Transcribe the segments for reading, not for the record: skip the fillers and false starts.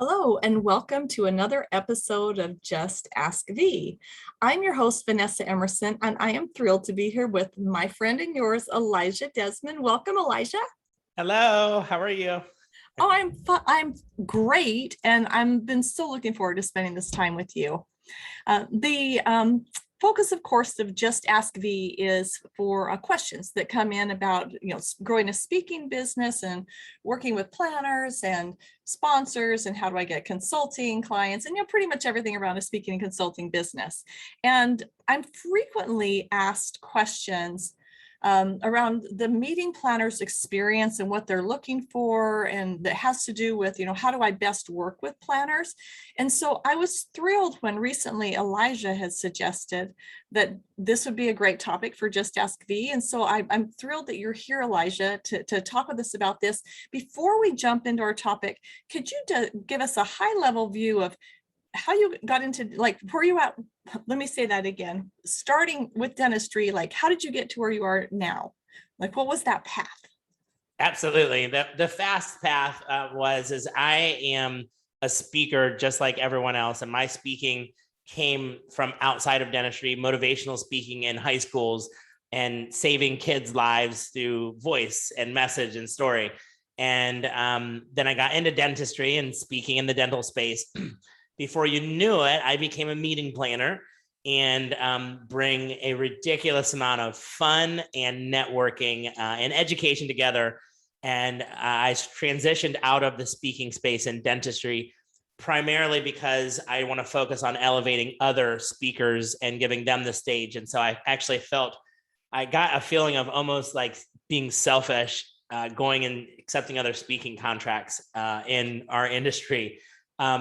Hello, and welcome to another episode of Just Ask V. I'm your host, Vanessa Emerson, and I am thrilled to be here with my friend and yours, Elijah Desmond. Welcome, Elijah. Hello, how are you? Oh, I'm great, and I've been so looking forward to spending this time with you. The focus, of course, of Just Ask V is for questions that come in about, growing a speaking business and working with planners and sponsors, and how do I get consulting clients, and pretty much everything around a speaking and consulting business. And I'm frequently asked questions around the meeting planner's experience and what they're looking for, and that has to do with, how do I best work with planners? And so I was thrilled when recently Elijah had suggested that this would be a great topic for Just Ask V. And so I'm thrilled that you're here, Elijah, to talk with us about this. Before we jump into our topic, could you give us a high-level view of how you got into, where you at? Let me say that again. Starting with dentistry, how did you get to where you are now? What was that path? Absolutely. The fast path is I am a speaker just like everyone else, and my speaking came from outside of dentistry, motivational speaking in high schools and saving kids' lives through voice and message and story. And then I got into dentistry and speaking in the dental space. Before you knew it, I became a meeting planner and bring a ridiculous amount of fun and networking and education together. And I transitioned out of the speaking space in dentistry, primarily because I want to focus on elevating other speakers and giving them the stage. And so I actually I got a feeling of almost like being selfish, going and accepting other speaking contracts in our industry.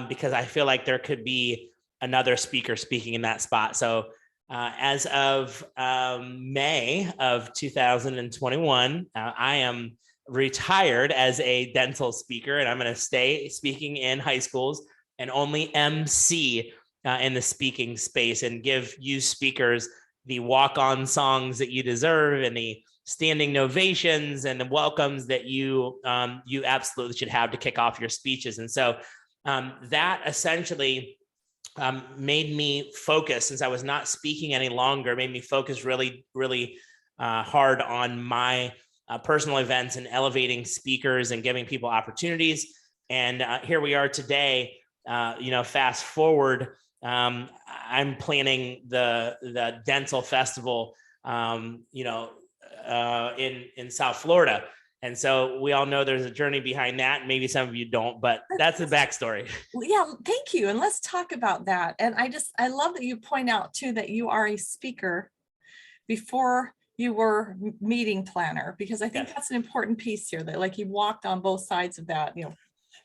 Because I feel like there could be another speaker speaking in that spot. So as of May of 2021, I am retired as a dental speaker, and I'm going to stay speaking in high schools and only MC in the speaking space and give you speakers the walk-on songs that you deserve and the standing ovations and the welcomes that you absolutely should have to kick off your speeches. And so that essentially made me focus, since I was not speaking any longer, made me focus really, really hard on my personal events and elevating speakers and giving people opportunities. And here we are today. Fast forward, I'm planning the dental festival, in South Florida. And so we all know there's a journey behind that. Maybe some of you don't, but that's the backstory. Yeah, thank you. And let's talk about that. And I love that you point out too, that you are a speaker before you were meeting planner, because I think that's an important piece here, that you walked on both sides of that,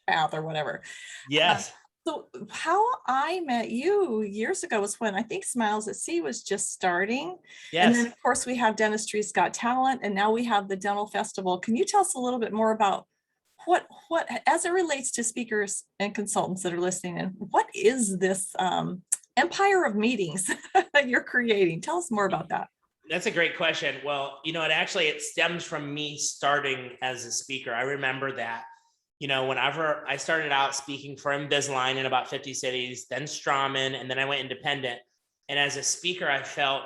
path or whatever. Yes. So how I met you years ago was when I think Smiles at Sea was just starting. Yes. And then of course we have Dentistry's Got Talent, and now we have the Dental Festival. Can you tell us a little bit more about what as it relates to speakers and consultants that are listening, and what is this empire of meetings that you're creating? Tell us more about that. That's a great question. Well, it stems from me starting as a speaker. I remember that, whenever I started out speaking for Invisalign in about 50 cities, then Straumann, and then I went independent. And as a speaker, I felt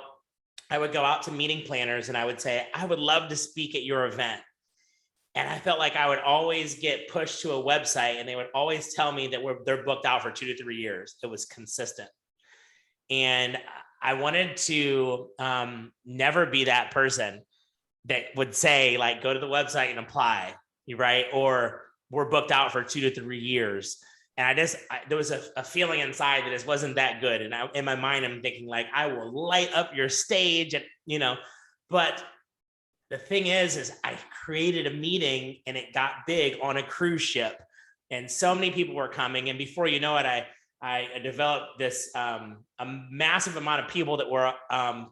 I would go out to meeting planners and I would say, I would love to speak at your event. And I felt like I would always get pushed to a website and they would always tell me that they're booked out for 2 to 3 years. It was consistent. And I wanted to never be that person that would say, go to the website and apply, right? Or we're booked out for 2 to 3 years. And there was a feeling inside that it wasn't that good. And in my mind, I'm thinking I will light up your stage, and, but the thing is I created a meeting and it got big on a cruise ship, and so many people were coming. And before you know it, I developed this a massive amount of people that were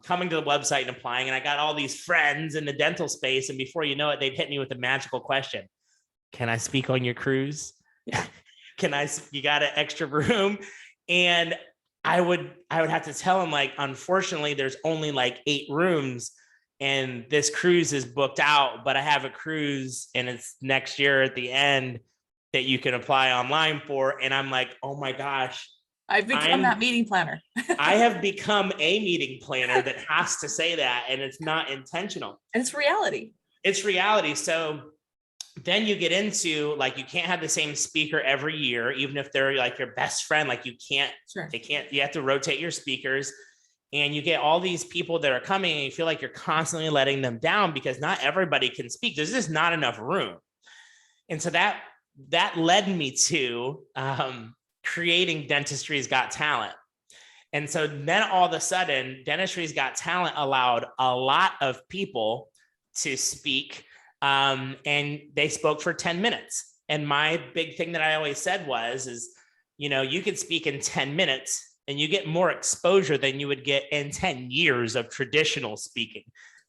coming to the website and applying. And I got all these friends in the dental space. And before you know it, they'd hit me with a magical question. Can I speak on your cruise? Yeah. You got an extra room? And I would have to tell them, unfortunately, there's only 8 rooms and this cruise is booked out, but I have a cruise and it's next year at the end that you can apply online for. And I'm like, oh my gosh, I've become that meeting planner. I have become a meeting planner that has to say that, and it's not intentional. And it's reality. It's reality. So then you get into like, you can't have the same speaker every year, even if they're like your best friend. Like you can't, you have to rotate your speakers, and you get all these people that are coming and you feel like you're constantly letting them down because not everybody can speak. There's just not enough room. And so that led me to creating Dentistry's Got Talent. And so then all of a sudden, Dentistry's Got Talent allowed a lot of people to speak, and they spoke for 10 minutes. And my big thing that I always said is, you could speak in 10 minutes and you get more exposure than you would get in 10 years of traditional speaking.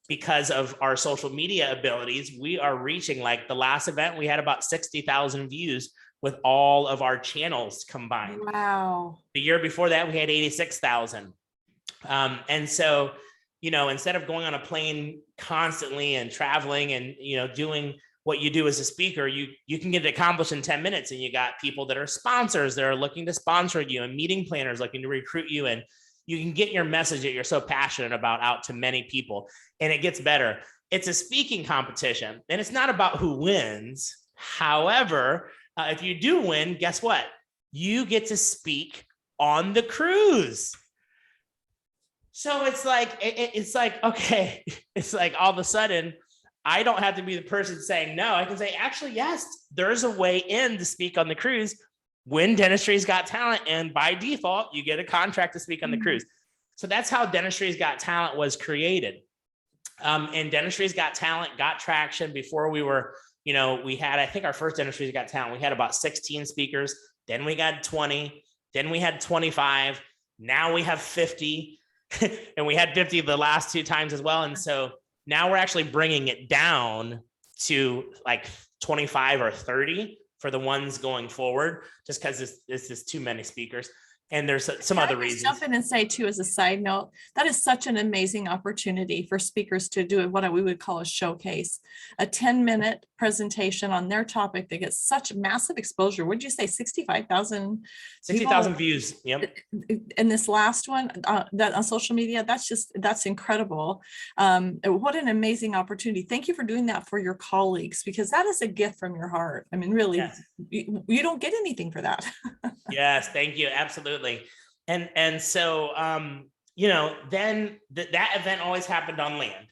Because of our social media abilities, we are reaching, like the last event, we had about 60,000 views with all of our channels combined. Wow. The year before that, we had 86,000. And so, instead of going on a plane constantly and traveling and, doing what you do as a speaker, you can get it accomplished in 10 minutes. And you got people that are sponsors that are looking to sponsor you, and meeting planners looking to recruit you. And you can get your message that you're so passionate about out to many people. And it gets better. It's a speaking competition, and it's not about who wins. However, if you do win, guess what? You get to speak on the cruise. So it's like, okay, it's like all of a sudden, I don't have to be the person saying no. I can say, actually, yes, there's a way in to speak on the cruise. Win Dentistry's Got Talent, and by default, you get a contract to speak on the cruise. So that's how Dentistry's Got Talent was created. And Dentistry's Got Talent got traction before we were, we had, I think our first Dentistry's Got Talent, we had about 16 speakers. Then we got 20. Then we had 25. Now we have 50. And we had 50 the last two times as well. And so now we're actually bringing it down to like 25 or 30 for the ones going forward, just because this is too many speakers. And there's some other reasons. Jump in and say too, as a side note, that is such an amazing opportunity for speakers to do what we would call a showcase, a 10-minute presentation on their topic that gets such massive exposure. Would you say 65,000? 60,000 views. Yep. And this last one that on social media, that's incredible. What an amazing opportunity. Thank you for doing that for your colleagues, because that is a gift from your heart. I mean, really, yes. You don't get anything for that. Yes, thank you. Absolutely. And so, then that event always happened on land.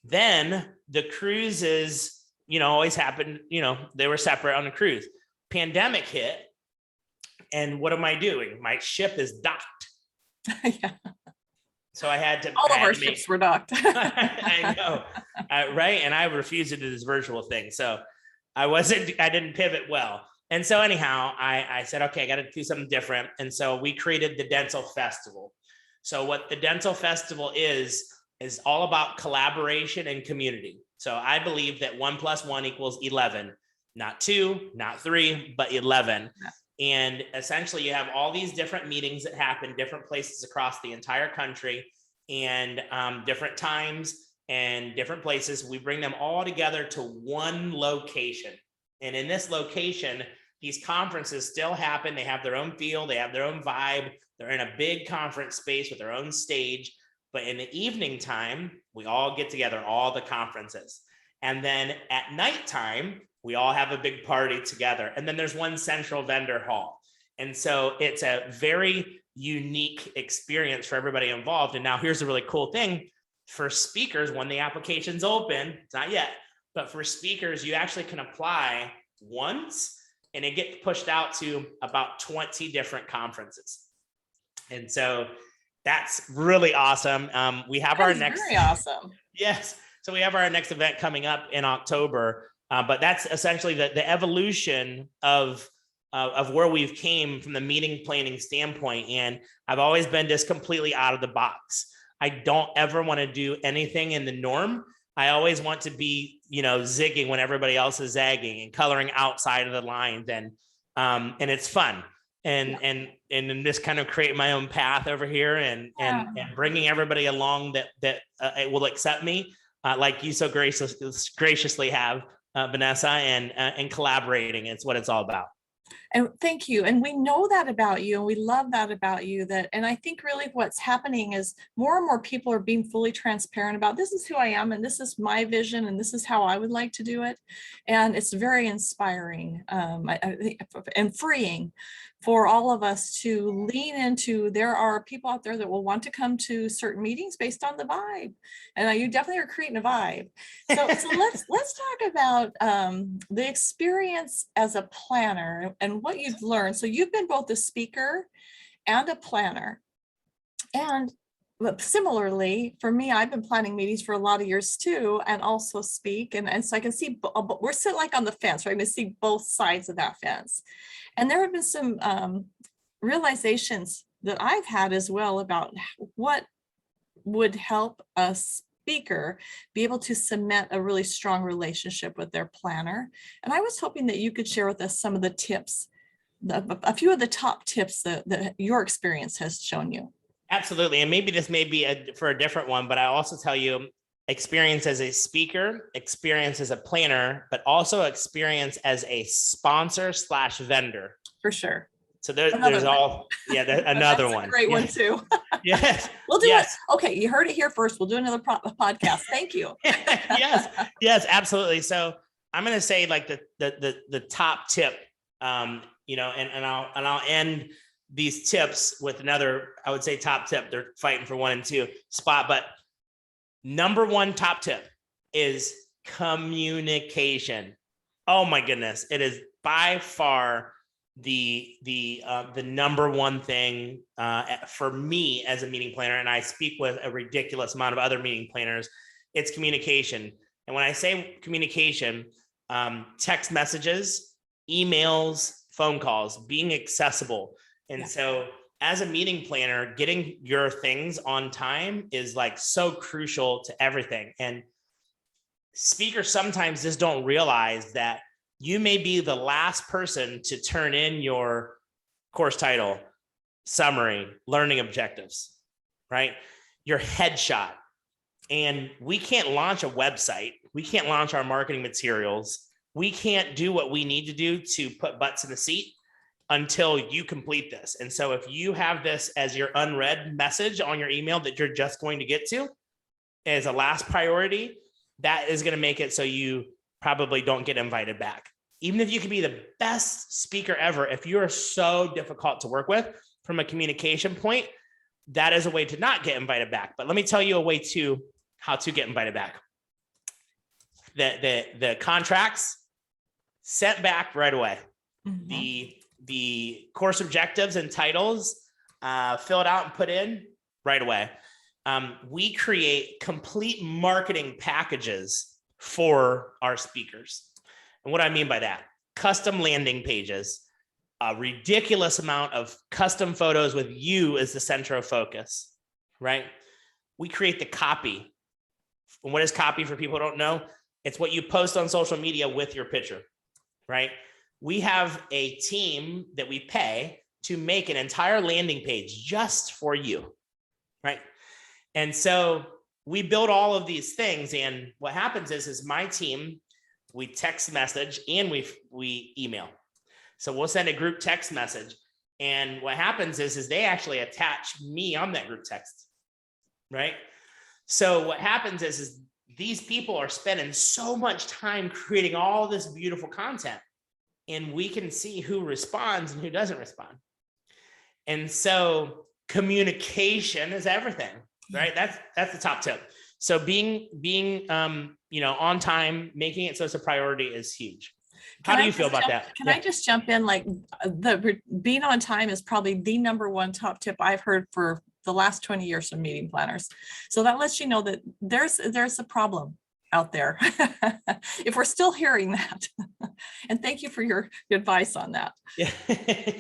Then the cruises, always happened, they were separate on the cruise. Pandemic hit. And what am I doing? My ship is docked. Yeah. So I had to. All of our ships were docked. I know. Right. And I refused to do this virtual thing. So I didn't pivot well. And so anyhow, I said, okay, I got to do something different. And so we created the Dental Festival. So what the Dental Festival is all about collaboration and community. So I believe that 1 + 1 = 11, not 2, not 3, but 11. And essentially you have all these different meetings that happen different places across the entire country, and different times and different places. We bring them all together to one location. And in this location, these conferences still happen. They have their own feel. They have their own vibe. They're in a big conference space with their own stage. But in the evening time, we all get together, all the conferences. And then at nighttime, we all have a big party together. And then there's one central vendor hall. And so it's a very unique experience for everybody involved. And now here's the really cool thing for speakers. When the application's open, it's not yet, but for speakers, you actually can apply once and it gets pushed out to about 20 different conferences. And so that's really awesome. We have our next. Very awesome. Yes. So we have our next event coming up in October. But that's essentially the evolution of where we've came from the meeting planning standpoint. And I've always been just completely out of the box. I don't ever want to do anything in the norm. I always want to be, zigging when everybody else is zagging and coloring outside of the lines, and it's fun, and just kind of create my own path over here, and bringing everybody along that will accept me, like you so graciously have Vanessa, and collaborating. It's what it's all about. And thank you. And we know that about you, and we love that about you. And I think really what's happening is more and more people are being fully transparent about, this is who I am, and this is my vision, and this is how I would like to do it. And it's very inspiring, and freeing for all of us to lean into. There are people out there that will want to come to certain meetings based on the vibe, and you definitely are creating a vibe. So let's talk about the experience as a planner and what you've learned. So you've been both a speaker and a planner. And similarly, for me, I've been planning meetings for a lot of years too, and also speak. And so I can see, we're sitting like on the fence, right? I can see both sides of that fence. And there have been some realizations that I've had as well about what would help us speaker be able to cement a really strong relationship with their planner. And I was hoping that you could share with us some of the tips, a few of the top tips that your experience has shown you. Absolutely. And maybe this may be for a different one, but I also tell you experience as a speaker, experience as a planner, but also experience as a sponsor / vendor. For sure. So there's all, another one. Great one too. Yes. We'll do it. Okay. You heard it here first. We'll do another podcast. Thank you. Yes, absolutely. So I'm going to say like the top tip, and I'll end these tips with another, I would say top tip. They're fighting for 1 and 2 spot, but number 1 top tip is communication. Oh my goodness. It is by far the number 1 thing for me as a meeting planner, and I speak with a ridiculous amount of other meeting planners. It's communication. And when I say communication, text messages, emails, phone calls, being accessible. And so as a meeting planner, getting your things on time is like so crucial to everything. And speakers sometimes just don't realize that you may be the last person to turn in your course title, summary, learning objectives, right? Your headshot. And we can't launch a website. We can't launch our marketing materials. We can't do what we need to do to put butts in the seat until you complete this. And so if you have this as your unread message on your email that you're just going to get to as a last priority, that is going to make it so you probably don't get invited back. Even if you can be the best speaker ever, if you are so difficult to work with from a communication point, that is a way to not get invited back. But let me tell you a way to how to get invited back. The contracts sent back right away. Mm-hmm. The course objectives and titles filled out and put in right away. We create complete marketing packages for our speakers. And what I mean by that, custom landing pages, a ridiculous amount of custom photos with you as the center of focus, right? We create the copy. And what is copy for people who don't know? It's what you post on social media with your picture, right? We have a team that we pay to make an entire landing page just for you, right? And so we build all of these things. And what happens is my team, we text message and we email. So we'll send a group text message. And what happens is they actually attach me on that group text, right? So what happens is these people are spending so much time creating all this beautiful content, and we can see who responds and who doesn't respond. And so communication is everything, right? That's the top tip. So being on time, making it so it's a priority is huge. How do you feel about that? Can I just jump in? Like being on time is probably the number 1 top tip I've heard for the last 20 years from meeting planners. So that lets you know that there's a problem out there if we're still hearing that. And thank you for your advice on that. Yeah.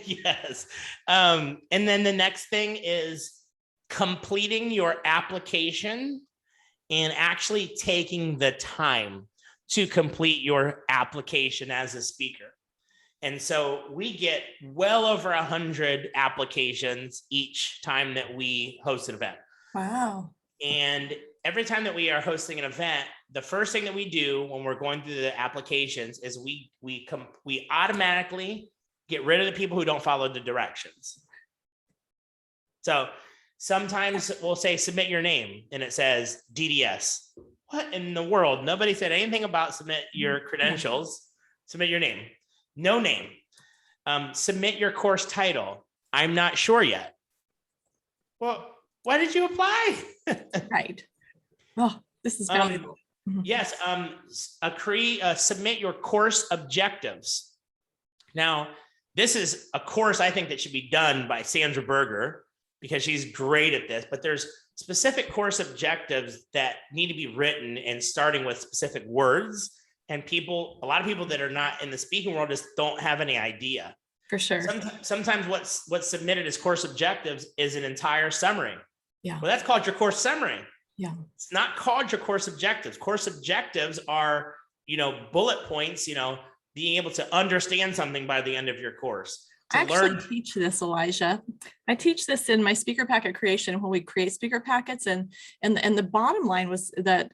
Yes. And then the next thing is completing your application and actually taking the time to complete your application as a speaker. And so we get well over 100 applications each time that we host an event. Wow. And every time that we are hosting an event, the first thing that we do when we're going through the applications is we automatically get rid of the people who don't follow the directions. So sometimes we'll say, submit your name, and it says DDS. What in the world? Nobody said anything about submit your credentials. Submit your name. No name. Submit your course title. I'm not sure yet. Well, why did you apply? Right. Oh, this is valuable. Yes. Submit your course objectives. Now, this is a course I think that should be done by Sandra Berger, because she's great at this, but there's specific course objectives that need to be written, and starting with specific words. And a lot of people that are not in the speaking world just don't have any idea. For sure. Sometimes what's submitted as course objectives is an entire summary. Yeah. Well, that's called your course summary. Yeah. It's not called your course objectives. Course objectives are, bullet points, being able to understand something by the end of your course. I actually teach this, Elijah. I teach this in my speaker packet creation when we create speaker packets, and the bottom line was that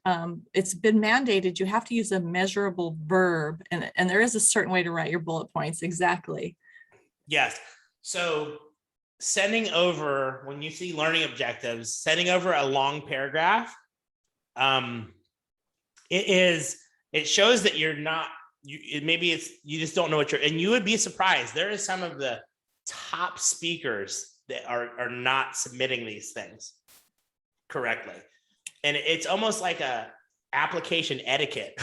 it's been mandated you have to use a measurable verb, and there is a certain way to write your bullet points. Exactly. Yes. So sending over, when you see learning objectives, sending over a long paragraph, it shows that you're not. You just don't know what and you would be surprised. There is some of the top speakers that are not submitting these things correctly. And it's almost like a application etiquette.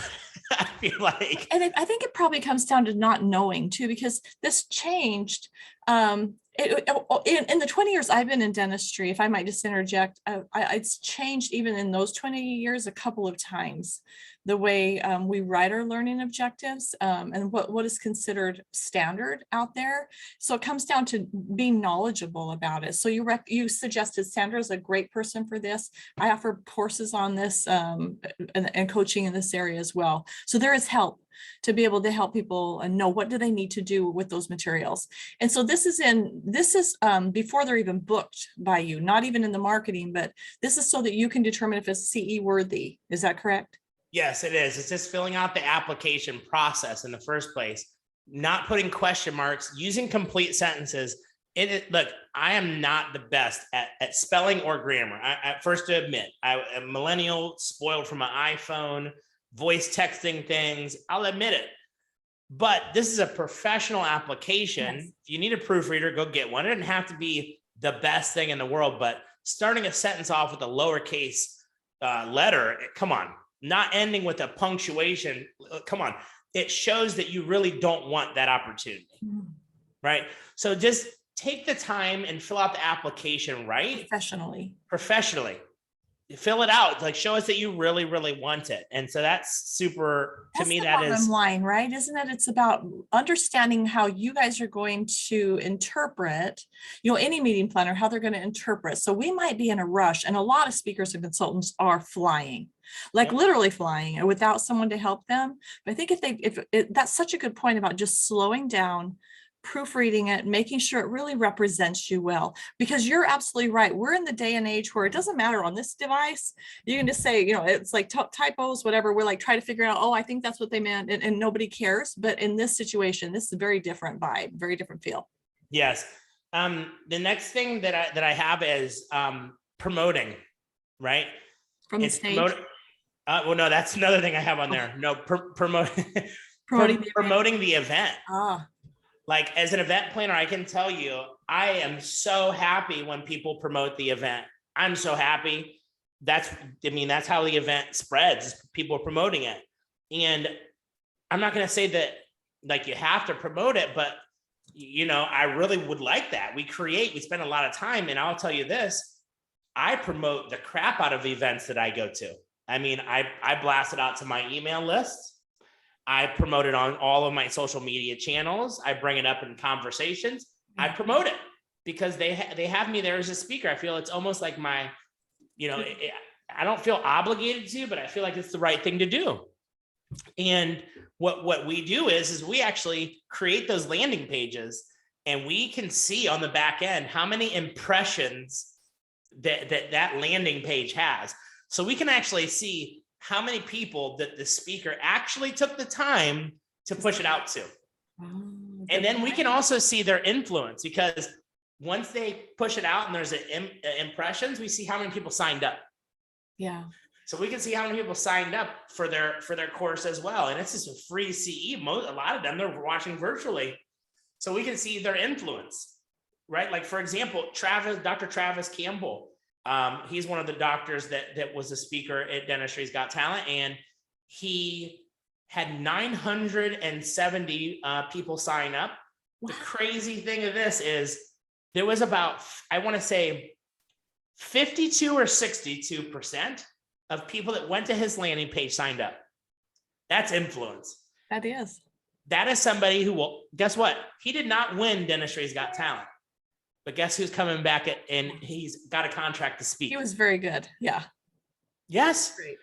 I feel like. And I think it probably comes down to not knowing too, because this changed. In the 20 years I've been in dentistry, if I might just interject, it's changed even in those 20 years a couple of times, the way we write our learning objectives, and what is considered standard out there. So it comes down to being knowledgeable about it. So you suggested Sandra is a great person for this. I offer courses on this and coaching in this area as well. So there is help to be able to help people and know what do they need to do with those materials. And so this is before they're even booked by you, not even in the marketing, but this is so that you can determine if it's CE worthy. Is that correct? Yes, it is. It's just filling out the application process in the first place, not putting question marks, using complete sentences. Look, I am not the best at spelling or grammar. I first to admit, I'm a millennial, spoiled from an iPhone, voice texting things. I'll admit it. But this is a professional application. Yes. If you need a proofreader, go get one. It doesn't have to be the best thing in the world, but starting a sentence off with a lowercase letter, come on. Not ending with a punctuation, come on. It shows that you really don't want that opportunity, right? So just take the time and fill out the application, right? Professionally. Fill it out, like show us that you really, really want it. And so that's super, to me, that is line, right? Isn't it? It's about understanding how you guys are going to interpret, any meeting planner, how they're going to interpret. So we might be in a rush, and a lot of speakers and consultants are flying, like literally flying, without someone to help them. But I think that's such a good point about just slowing down, proofreading it, making sure it really represents you well, because you're absolutely right. We're in the day and age where it doesn't matter on this device. You can just say, it's like typos, whatever. We're like, try to figure out, I think that's what they meant. And nobody cares. But in this situation, this is a very different vibe, very different feel. Yes. The next thing that I have is promoting, right? From the stage. Well, no, that's another thing I have on there. No, promoting the event. Like as an event planner, I can tell you, I am so happy when people promote the event. I'm so happy. That's how the event spreads. People are promoting it. And I'm not going to say that like you have to promote it, but I really would like that. We spend a lot of time, and I'll tell you this, I promote the crap out of events that I go to. I blast it out to my email list. I promote it on all of my social media channels. I bring it up in conversations. I promote it because they have me there as a speaker. I feel it's almost like my, I don't feel obligated to, but I feel like it's the right thing to do. And what we do is we actually create those landing pages, and we can see on the back end how many impressions that landing page has. So we can actually see how many people that the speaker actually took the time to push it out to. And then we can also see their influence, because once they push it out and there's impressions, we see how many people signed up. Yeah. So we can see how many people signed up for their course as well. And it's just a free CE. A lot of them, they're watching virtually. So we can see their influence, right? Like, for example, Dr. Travis Campbell. He's one of the doctors that was a speaker at Dentistry's Got Talent, and he had 970 people sign up. Wow. The crazy thing of this is there was about, I want to say 52 or 62% of people that went to his landing page signed up. That's influence. That is. That is somebody who will, guess what? He did not win Dentistry's Got Talent. But guess who's coming back and he's got a contract to speak. He was very good. Yeah. Yes. Great.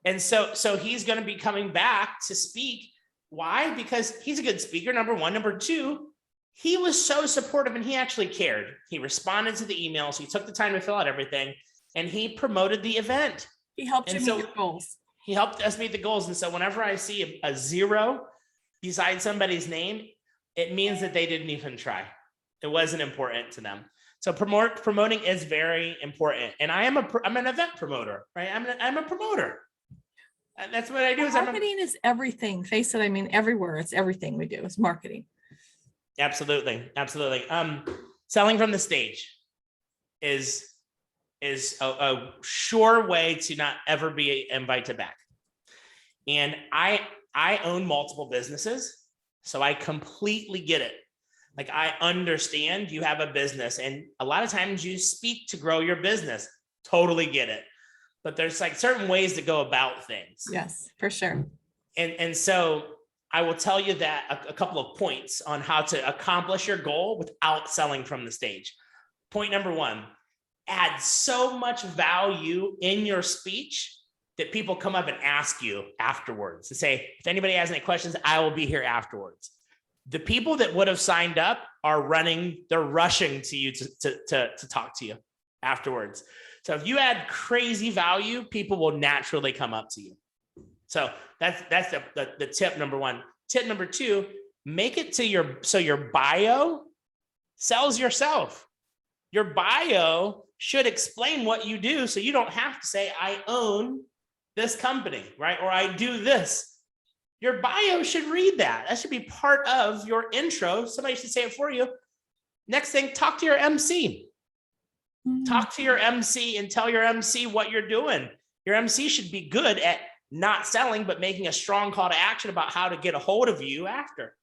And so he's going to be coming back to speak. Why? Because he's a good speaker, number one. Number two, he was so supportive and he actually cared. He responded to the emails. He took the time to fill out everything, and he promoted the event. He helped you meet your goals. He helped us meet the goals. And so whenever I see a zero beside somebody's name, it means that they didn't even try. It wasn't important to them. So promoting is very important. And I'm an event promoter, right? I'm a promoter. And that's what I do. Marketing is everything. Face it. I mean, everywhere. It's everything we do. It's marketing. Absolutely. Absolutely. Selling from the stage is a sure way to not ever be invited back. And I own multiple businesses, so I completely get it. Like, I understand you have a business, and a lot of times you speak to grow your business. Totally get it. But there's like certain ways to go about things. Yes, for sure. And so I will tell you that a couple of points on how to accomplish your goal without selling from the stage. Point number one, add so much value in your speech that people come up and ask you afterwards to say, if anybody has any questions, I will be here afterwards. The people that would have signed up are they're rushing to you to talk to you afterwards. So if you add crazy value, people will naturally come up to you. So that's the tip number one. Tip number two, make it to your bio sells yourself. Your bio should explain what you do, so you don't have to say, I own this company, right? Or I do this. Your bio should read that. That should be part of your intro. Somebody should say it for you. Next thing, talk to your MC. Talk to your MC and tell your MC what you're doing. Your MC should be good at not selling, but making a strong call to action about how to get a hold of you after.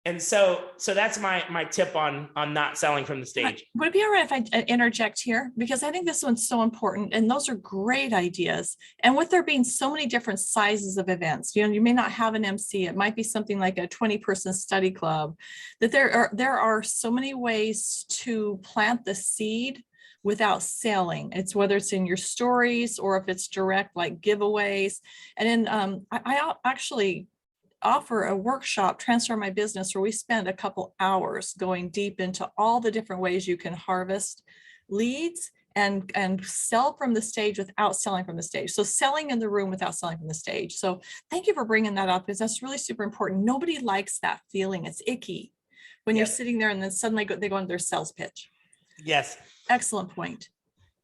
And so that's my tip on not selling from the stage. Would it be all right if I interject here? Because I think this one's so important, and those are great ideas. And with there being so many different sizes of events, you may not have an MC. It might be something like a 20-person study club. That there are so many ways to plant the seed without selling. It's whether it's in your stories or if it's direct, like giveaways. And then I actually offer a workshop, Transform My Business, where we spend a couple hours going deep into all the different ways you can harvest leads and sell from the stage without selling from the stage. So selling in the room without selling from the stage. So thank you for bringing that up, because that's really super important. Nobody likes that feeling. It's icky when you're sitting there and then suddenly they go into their sales pitch. Yes. Excellent point.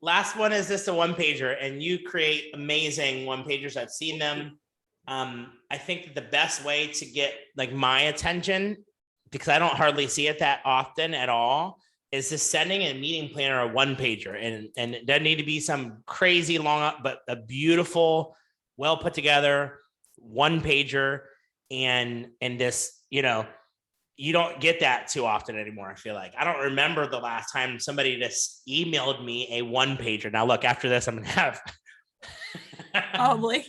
Last one is just a one-pager, and you create amazing one-pagers. I've seen them. I think that the best way to get like my attention, because I don't hardly see it that often at all, is just sending a meeting planner a one pager, and it doesn't need to be some crazy long, but a beautiful, well put together one pager. And this, you don't get that too often anymore. I feel like I don't remember the last time somebody just emailed me a one pager. Now look, after this, I'm gonna have probably.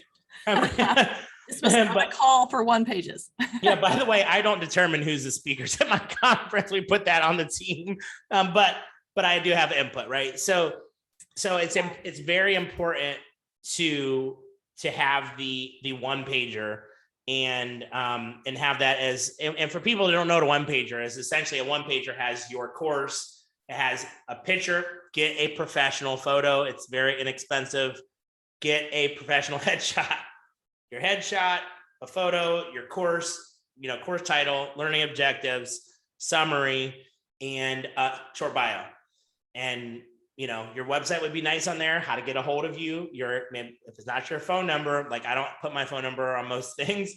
This was not a call for one pages. Yeah, by the way, I don't determine who's the speakers at my conference. We put that on the team. But I do have input, right? So it's very important to have the one pager and have that as, and for people that don't know what a one pager is, essentially a one pager has your course. It has a picture, get a professional photo. It's very inexpensive. get a professional headshot. Your headshot, a photo, your course, course title, learning objectives, summary, and a short bio. And your website would be nice on there, how to get a hold of you. If it's not your phone number, like I don't put my phone number on most things.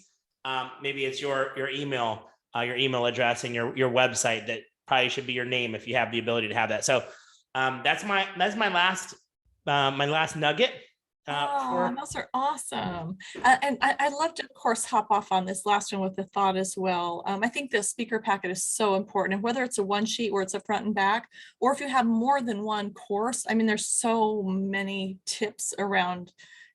Maybe it's your email address, and your website. That probably should be your name if you have the ability to have that. So that's my last nugget. Those are awesome. And I'd love to, of course, hop off on this last one with the thought as well. I think the speaker packet is so important, and whether it's a one sheet where it's a front and back, or if you have more than one course, I mean, there's so many tips around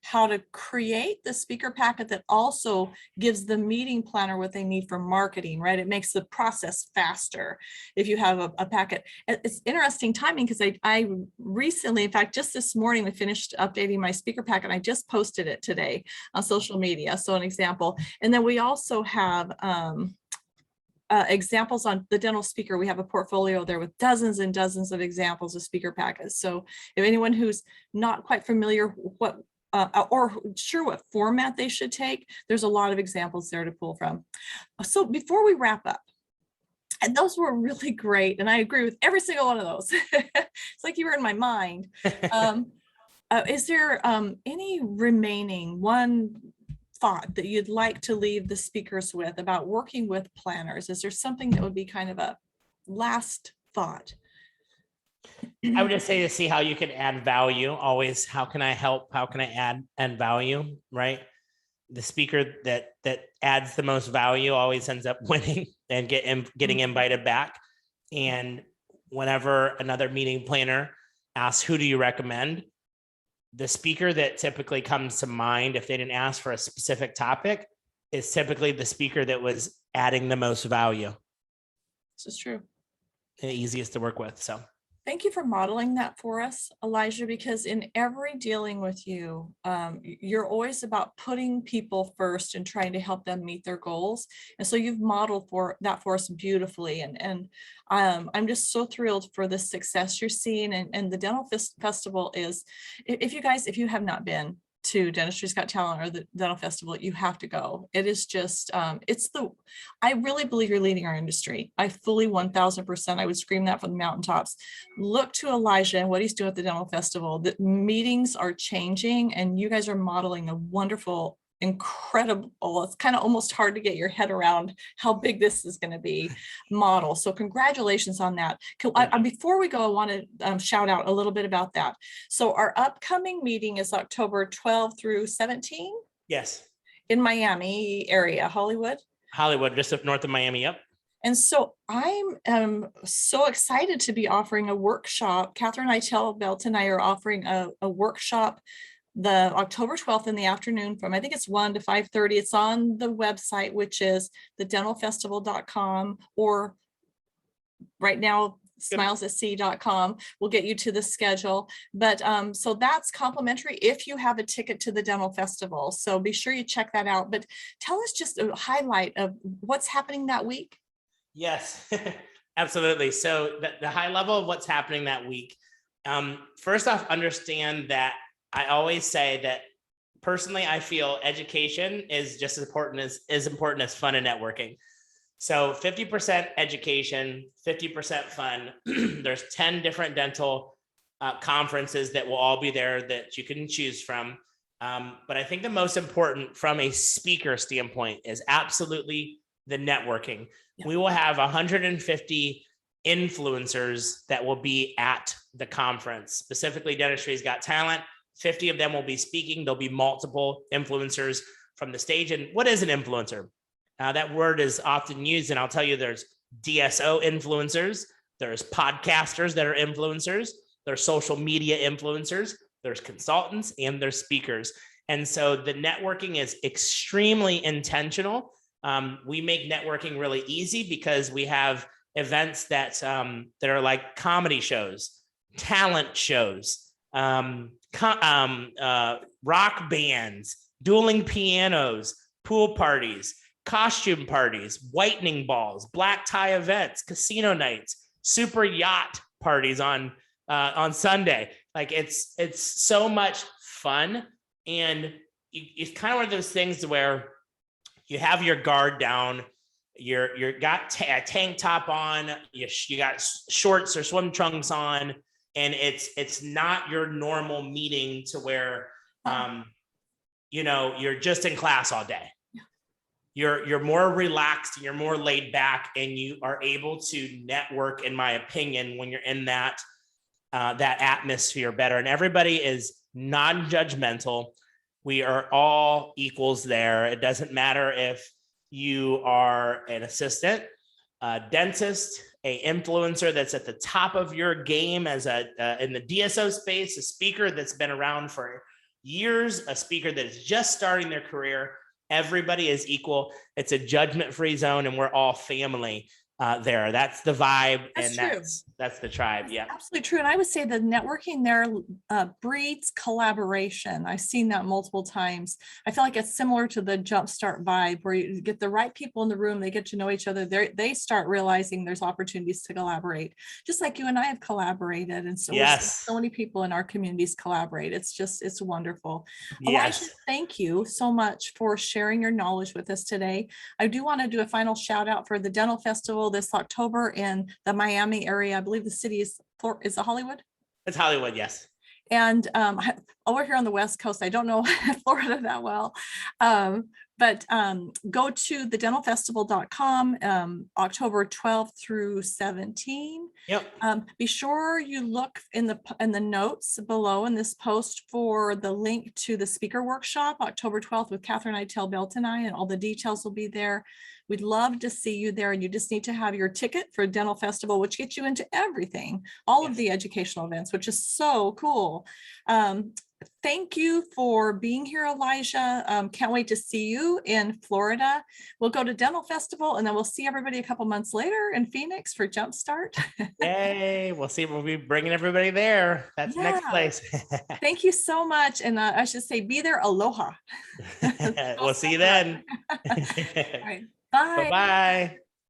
how to create the speaker packet that also gives the meeting planner what they need for marketing, right? It makes the process faster if you have a packet. It's interesting timing, because I recently, in fact, just this morning, we finished updating my speaker packet. I just posted it today on social media. So an example. And then we also have examples on the dental speaker. We have a portfolio there with dozens and dozens of examples of speaker packets. So if anyone who's not quite familiar what or sure what format they should take, there's a lot of examples there to pull from. So before we wrap up, and those were really great, and I agree with every single one of those. It's like you were in my mind. Is there any remaining one thought that you'd like to leave the speakers with about working with planners? Is there something that would be kind of a last thought? I would just say to see how you can add value. Always, how can I help? How can I add value? Right. The speaker that adds the most value always ends up winning and getting invited back. And whenever another meeting planner asks, who do you recommend? The speaker that typically comes to mind, if they didn't ask for a specific topic, is typically the speaker that was adding the most value. This is true. And the easiest to work with. So thank you for modeling that for us, Elijah, because in every dealing with you, you're always about putting people first and trying to help them meet their goals. And so you've modeled that for us beautifully. And I'm just so thrilled for the success you're seeing. And the Dental Festival is, if you have not been to Dentistry's Got Talent or the Dental Festival, you have to go. It is just, I really believe you're leading our industry. I fully 1000%, I would scream that from the mountaintops. Look to Elijah and what he's doing at the Dental Festival. The meetings are changing, and you guys are modeling a wonderful, incredible, it's kind of almost hard to get your head around how big this is going to be model. So congratulations on that. Before we go, I want to shout out a little bit about that. So our upcoming meeting is October 12 through 17. Yes. In Miami area, Hollywood, just up north of Miami. Yep. And so I'm so excited to be offering a workshop. Catherine Belt and I are offering a workshop the October 12th in the afternoon from, I think it's 1 to 5:30. It's on the website, which is thedentalfestival.com, or right now, smilesatc.com will get you to the schedule. But so that's complimentary if you have a ticket to the Dental Festival. So be sure you check that out. But tell us just a highlight of what's happening that week. Yes, absolutely. So the high level of what's happening that week. First off, understand that I always say that personally, I feel education is just as important as fun and networking. So 50% education, 50% fun. There's 10 different dental conferences that will all be there that you can choose from. But I think the most important from a speaker standpoint is absolutely the networking. Yeah. We will have 150 influencers that will be at the conference, specifically Dentistry's Got Talent. 50 of them will be speaking. There'll be multiple influencers from the stage. And what is an influencer? That word is often used, and I'll tell you, there's DSO influencers, there's podcasters that are influencers, there's social media influencers, there's consultants, and there's speakers. And so the networking is extremely intentional. We make networking really easy because we have events that are like comedy shows, talent shows, rock bands, dueling pianos, pool parties, costume parties, whitening balls, black tie events, casino nights, super yacht parties on Sunday. Like it's so much fun. And it's kind of one of those things where you have your guard down, you're got a tank top on, you got shorts or swim trunks on, and it's not your normal meeting to where you're just in class all day. You're more relaxed, you're more laid back, and you are able to network, in my opinion, when you're in that atmosphere better. And everybody is non-judgmental. We are all equals there. It doesn't matter if you are an assistant, a dentist, a influencer that's at the top of your game as in the DSO space, a speaker that's been around for years, a speaker that is just starting their career. Everybody is equal. It's a judgment-free zone, and we're all family there. That's the vibe, and that's the tribe. Yeah, absolutely true. And I would say the networking there breeds collaboration. I've seen that multiple times. I feel like it's similar to the Jumpstart vibe, where you get the right people in the room, they get to know each other. They start realizing there's opportunities to collaborate, just like you and I have collaborated. And so yes, so many people in our communities collaborate. It's wonderful. Yes. Elijah, thank you so much for sharing your knowledge with us today. I do want to do a final shout out for the Dental Festival this October in the Miami area. I believe the city is it Hollywood? It's Hollywood, yes. And over here on the West Coast, I don't know Florida that well, but go to thedentalfestival.com, October 12th through 17. Yep. Be sure you look in the notes below in this post for the link to the speaker workshop, October 12th with Catherine Itel Beltonai, and all the details will be there. We'd love to see you there, and you just need to have your ticket for Dental Festival, which gets you into everything, all of the educational events, which is so cool. Thank you for being here, Elijah. Can't wait to see you in Florida. We'll go to Dental Festival, and then we'll see everybody a couple months later in Phoenix for Jumpstart. Yay, we'll be bringing everybody there. That's the next place. Thank you so much. And I should say, be there. Aloha. We'll see you then. All right. Bye. Bye-bye.